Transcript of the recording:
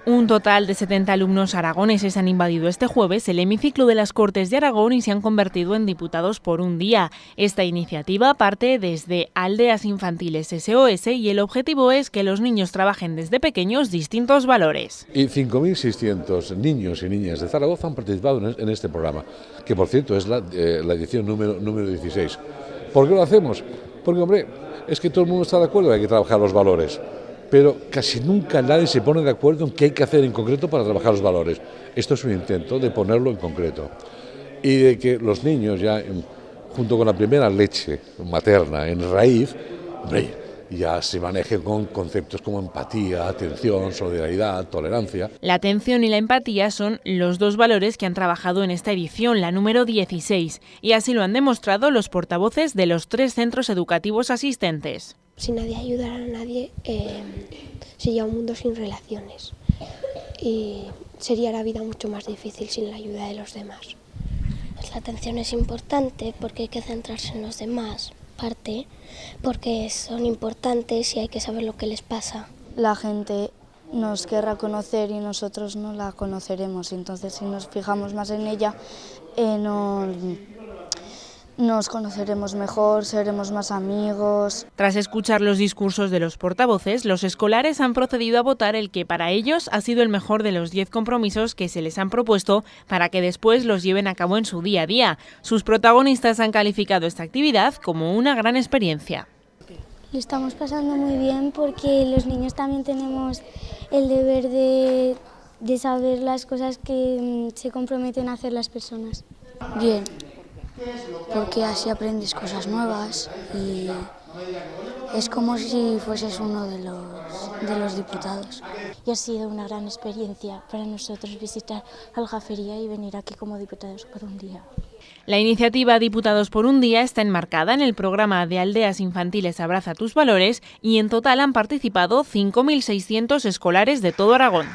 Un total de 70 alumnos aragoneses han invadido este jueves el hemiciclo de las Cortes de Aragón y se han convertido en diputados por un día. Esta iniciativa parte desde Aldeas Infantiles SOS y el objetivo es que los niños trabajen desde pequeños distintos valores. Y 5.600 niños y niñas de Zaragoza han participado en este programa, que por cierto es la edición número 16. ¿Por qué lo hacemos? Porque, hombre, es que todo el mundo está de acuerdo que hay que trabajar los valores, pero casi nunca nadie se pone de acuerdo en qué hay que hacer en concreto para trabajar los valores. Esto es un intento de ponerlo en concreto y de que los niños ya, junto con la primera leche materna en raíz, hombre, ya se manejen con conceptos como empatía, atención, solidaridad, tolerancia. La atención y la empatía son los dos valores que han trabajado en esta edición, la número 16, y así lo han demostrado los portavoces de los 3 centros educativos asistentes. Si nadie ayudara a nadie, sería un mundo sin relaciones y sería la vida mucho más difícil sin la ayuda de los demás. La atención es importante porque hay que centrarse en los demás, parte porque son importantes y hay que saber lo que les pasa. La gente nos querrá conocer y nosotros no la conoceremos, entonces si nos fijamos más en ella, nos conoceremos mejor, seremos más amigos. Tras escuchar los discursos de los portavoces, los escolares han procedido a votar el que para ellos ha sido el mejor de los 10 compromisos que se les han propuesto para que después los lleven a cabo en su día a día. Sus protagonistas han calificado esta actividad como una gran experiencia. Lo estamos pasando muy bien porque los niños también tenemos el deber de saber las cosas que se comprometen a hacer las personas. Bien, porque así aprendes cosas nuevas y es como si fueses uno de los diputados. Y ha sido una gran experiencia para nosotros visitar Aljafería y venir aquí como diputados por un día. La iniciativa Diputados por un Día está enmarcada en el programa de Aldeas Infantiles Abraza tus Valores y en total han participado 5.600 escolares de todo Aragón.